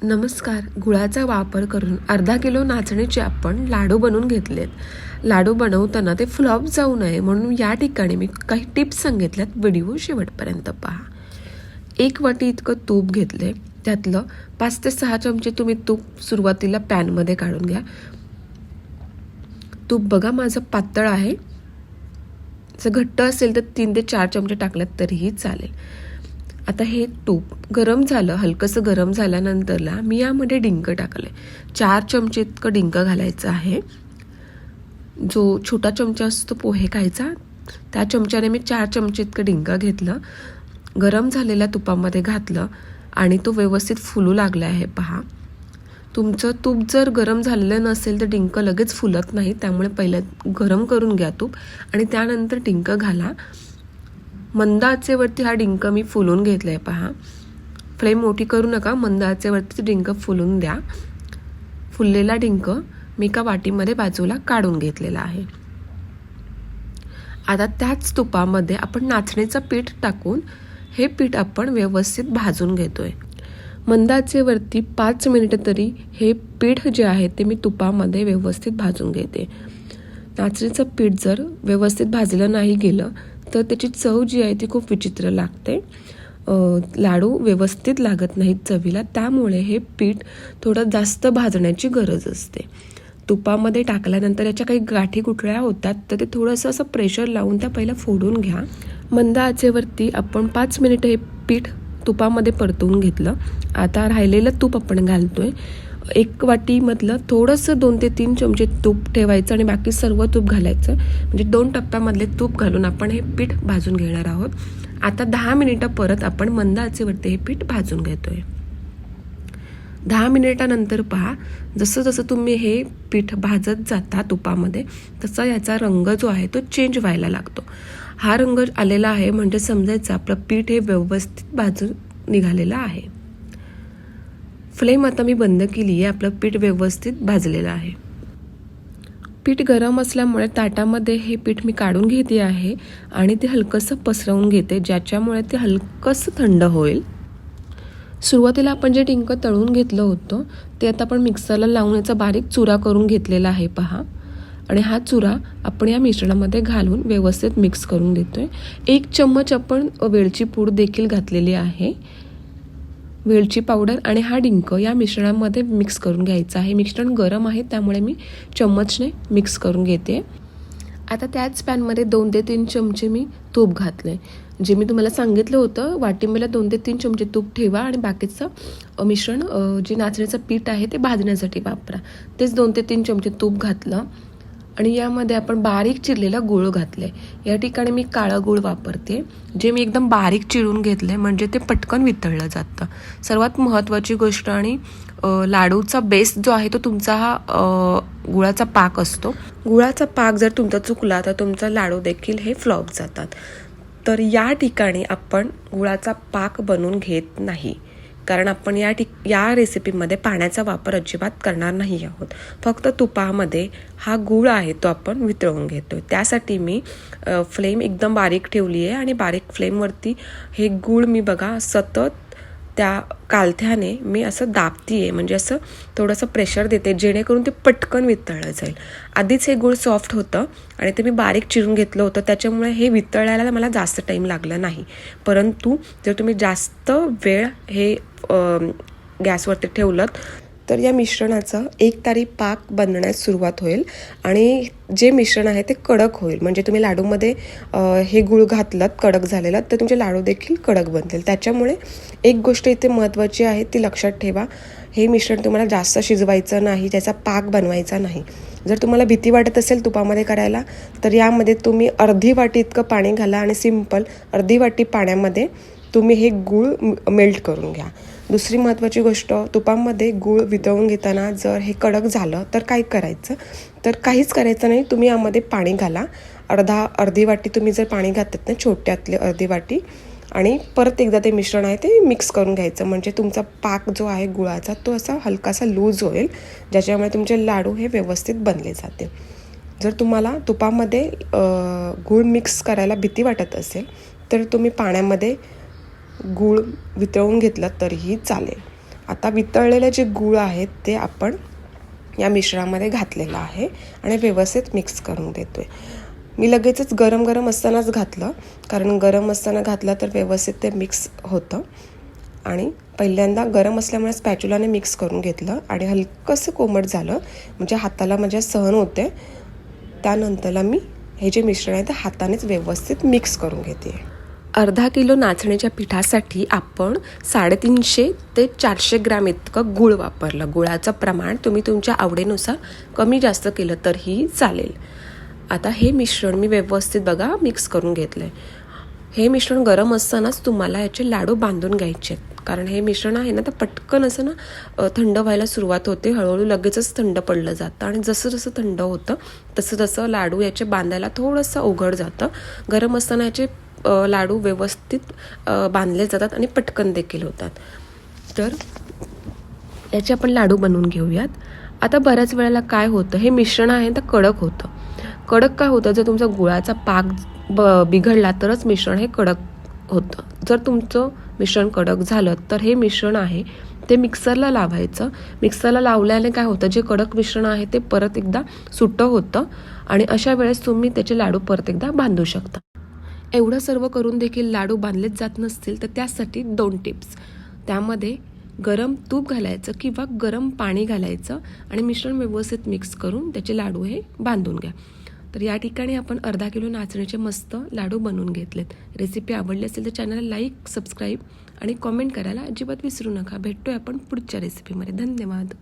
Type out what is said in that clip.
नमस्कार. गुळाचा वापर करून अर्धा किलो नाचणीचे आपण लाडू बनवून घेतलेत. लाडू बनवताना ते फ्लॉप जाऊ नये म्हणून या ठिकाणी मी काही टिप्स सांगितल्यात. व्हिडिओ शेवटपर्यंत पहा. 1 वाटी इतकं तूप घेतले. त्यातलं 5 ते 6 चमचे तुम्ही तूप सुरुवातीला पॅनमध्ये काढून घ्या. तूप बघा माझं पातळ आहे. जर घट्ट असेल तर 3 ते 4 चमचे टाकलेत तरीही चालेल. आता हे तूप गरम झालं, हलकंसं गरम झाल्यानंतरला मी यामध्ये डिंक टाकले. 4 चमचे इतकं डिंक घालायचं आहे. जो छोटा चमचा असतो पोहे खायचा त्या चमच्याने मी 4 चमचे इतकं डिंक घेतलं. गरम झालेल्या तुपामध्ये घातलं आणि तो व्यवस्थित फुलू लागला आहे पहा. तुमचं तूप जर गरम झालेलं नसेल तर डिंक लगेच फुलत नाही. त्यामुळे पहिलं गरम करून घ्या तूप आणि त्यानंतर डिंक घाला. मंद आचेवरती हा डिंक मी फुलून घेतला आहे पहा. फ्लेम मोठी करू नका, मंद आचेवरती डिंक फुलून द्या. फुललेला डिंक मी एका वाटीमध्ये बाजूला काढून घेतलेला आहे. आता त्याच तुपामध्ये आपण नाचणीचं पीठ टाकून हे पीठ आपण व्यवस्थित भाजून घेतोय. मंद आचेवरती 5 मिनिटं तरी हे पीठ जे आहे ते मी तुपामध्ये व्यवस्थित भाजून घेते. नाचणीचं पीठ जर व्यवस्थित भाजलं नाही गेलं तर त्याची चव जी आहे ती खूप विचित्र लागते. लाडू व्यवस्थित लागत नाहीत चवीला. त्यामुळे हे पीठ थोडं जास्त भाजण्याची गरज असते. तुपामध्ये टाकल्यानंतर याच्या काही गाठी गुठळ्या होतात तर ते थोडंसं असं प्रेशर लावून त्या पहिला फोडून घ्या. मंद आचेवरती आपण 5 मिनिटं हे पीठ तुपामध्ये परतवून घेतलं. आता राहिलेलं तूप आपण घालतोय. 1 वाटीमधलं थोडंसं 2 ते 3 चमचे तूप ठेवायचं आणि बाकी सर्व तूप घालायचं. म्हणजे 2 टप्प्यामधले तूप घालून आपण हे पीठ भाजून घेणार आहोत. आता 10 मिनिटं परत आपण मंद आचेवरती हे पीठ भाजून घेतोय. 10 मिनिटानंतर पहा, जसं जसं तुम्ही हे पीठ भाजत जाता तुपामध्ये तसा याचा रंग जो आहे तो चेंज व्हायला लागतो. हा रंग आलेला आहे म्हणजे समजायचं आपलं पीठ हे व्यवस्थित भाजून निघालेलं आहे. फ्लेम आता मी बंद केली आहे. आपलं पीठ व्यवस्थित भाजलेलं आहे. पीठ गरम असल्यामुळे ताटामध्ये हे पीठ मी काढून घेते आहे आणि ते हलकंसं पसरवून घेते ज्याच्यामुळे ते हलकंसं थंड होईल. सुरुवातीला आपण जे डिंक तळून घेतलं होतं ते आता आपण मिक्सरला लावून याचा बारीक चुरा करून घेतलेला आहे पहा. आणि हा चुरा आपण या मिश्रणामध्ये घालून व्यवस्थित मिक्स करून देतोय. 1 चम्मच आपण वेलची पूड देखील घातलेली आहे. वेलची पावडर आणि हा डिंक या मिश्रणामध्ये मिक्स करून घ्यायचं आहे. मिश्रण गरम आहे त्यामुळे मी चम्मचने मिक्स करून घेते. आता त्याच पॅनमध्ये 2 ते 3 चमचे मी तूप घातले. जे मी तुम्हाला सांगितलं होतं वाटीमध्ये 2 ते 3 चमचे तूप ठेवा आणि बाकीचं मिश्रण जे नाचणीचं पीठ आहे ते भाजण्यासाठी वापरा. तेच 2 ते 3 चमचे तूप घातलं आणि यामध्ये आपण बारीक चिरलेला गूळ घातले. या ठिकाणी मी काळं गूळ वापरते जे मी एकदम बारीक चिरून घेतले म्हणजे ते पटकन वितळलं जातं. सर्वात महत्त्वाची गोष्ट आणि लाडूचा बेस जो आहे तो तुमचा हा गुळाचा पाक असतो. गुळाचा पाक जर तुमचा चुकला तर तुमचा लाडू देखील हे फ्लॉप जातात. तर या ठिकाणी आपण गुळाचा पाक बनवून घेत नाही कारण आपण या रेसिपीमध्ये पाण्याचा वापर अजिबात करणार नाही आहोत. फक्त तुपामध्ये हा गूळ आहे तो आपण वितळवून घेतोय. त्यासाठी मी फ्लेम एकदम बारीक ठेवली आहे आणि बारीक फ्लेमवरती हे गूळ मी बघा सतत त्या कालथ्याने मी असं दाबती आहे. म्हणजे असं थोडंसं प्रेशर देते जेणेकरून ते पटकन वितळलं जाईल. आधीच हे गूळ सॉफ्ट होतं आणि ते मी बारीक चिरून घेतलं होतं त्याच्यामुळे हे वितळायला मला जास्त टाईम लागला नाही. परंतु जर तुम्ही जास्त वेळ हे गॅसवरती ठेवलं तर या मिश्रणाचं एकतारी पाक बनण्यास सुरुवात होईल आणि जे मिश्रण आहे ते कडक होईल. म्हणजे तुम्ही लाडूमध्ये हे गूळ घातलात कडक झालेला तर तुमचे लाडू देखील कडक बनतील. त्याच्यामुळे एक गोष्ट इथे महत्त्वाची आहे ती लक्षात ठेवा. हे मिश्रण तुम्हाला जास्त शिजवायचं नाही, त्याचा पाक बनवायचा नाही. जर तुम्हाला भीती वाटत असेल तुपामध्ये करायला तर यामध्ये तुम्ही अर्धी वाटी इतकं पाणी घाला आणि सिंपल अर्धी वाटी पाण्यामध्ये तुम्ही हे गूळ मेल्ट करून घ्या. दुसरी महत्त्वाची गोष्ट, तुपामध्ये गूळ वितळून घेताना जर हे कडक झालं तर काय करायचं तर काहीच करायचं नाही. तुम्ही यामध्ये पाणी घाला. अर्धी वाटी तुम्ही जर पाणी घातलं ना छोट्यातले अर्धी वाटी आणि परत एकदा ते मिश्रण आहे ते मिक्स करून घ्यायचं. म्हणजे तुमचा पाक जो आहे गुळाचा तो असा हलकासा लूज होईल ज्याच्यामुळे तुमचे लाडू हे व्यवस्थित बनले जाते. जर तुम्हाला तुपामध्ये गूळ मिक्स करायला भीती वाटत असेल तर तुम्ही पाण्यामध्ये गूळ वितळवून घेतलं तरीही चालेल. आता वितळलेले जे गूळ आहेत ते आपण या मिश्रणामध्ये घातलेलं आहे आणि व्यवस्थित मिक्स करून देतो आहे. मी लगेचच गरम गरम असतानाच घातलं, कारण गरम असताना घातलं तर व्यवस्थित ते मिक्स होतं. आणि पहिल्यांदा गरम असल्यामुळे स्पॅच्युलाने मिक्स करून घेतलं आणि हलकंसं कोमट झालं म्हणजे हाताला माझ्या सहन होते. त्यानंतरला मी हे जे मिश्रण आहे ते हातानेच व्यवस्थित मिक्स करून घेते. अर्धा किलो नाचणीच्या पिठासाठी आपण 350 ते 400 ग्रॅम इतकं गूळ वापरलं. गुळाचं प्रमाण तुम्ही तुमच्या आवडीनुसार कमी जास्त केलं तरीही चालेल. आता हे मिश्रण मी व्यवस्थित बघा मिक्स करून घेतलं आहे. हे मिश्रण गरम असतानाच तुम्हाला याचे लाडू बांधून घ्यायचे आहेत, कारण हे मिश्रण आहे ना तर पटकन असं ना थंड व्हायला सुरुवात होते, हळूहळू लगेचच थंड पडलं जातं आणि जसं जसं थंड होतं तसं तसं लाडू याचे बांधायला थोडंसं अवघड जातं. गरम असताना याचे लाडू व्यवस्थित बांधले जातात आणि पटकन देखील होतात. तर याचे आपण लाडू बनवून घेऊयात. आता बऱ्याच वेळेला काय होतं, हे मिश्रण आहे तर कडक होतं. कडक काय होतं, जर तुमचा गुळाचा पाक बिघडला तरच मिश्रण हे कडक होतं. जर तुमचं मिश्रण कडक झालं तर हे मिश्रण आहे ते मिक्सरला लावायचं. मिक्सरला लावल्याने काय होतं, जे कडक मिश्रण आहे ते परत एकदा सुट्टं होतं आणि अशा वेळेस तुम्ही त्याचे लाडू परत एकदा बांधू शकता. एवढं सर्व करून देखील लाडू बांधलेच जात नसतील तर त्यासाठी 2 टिप्स. त्यामध्ये गरम तूप घालायचं किंवा गरम पाणी घालायचं आणि मिश्रण व्यवस्थित मिक्स करून त्याचे लाडू हे बांधून घ्या. तर या ठिकाणी आपण अर्धा किलो नाचणीचे मस्त लाडू बनवून घेतलेत. रेसिपी आवडली असेल तर चॅनलला लाईक, सबस्क्राईब आणि कॉमेंट करायला अजिबात विसरू नका. भेटतोय आपण पुढच्या रेसिपीमध्ये. धन्यवाद.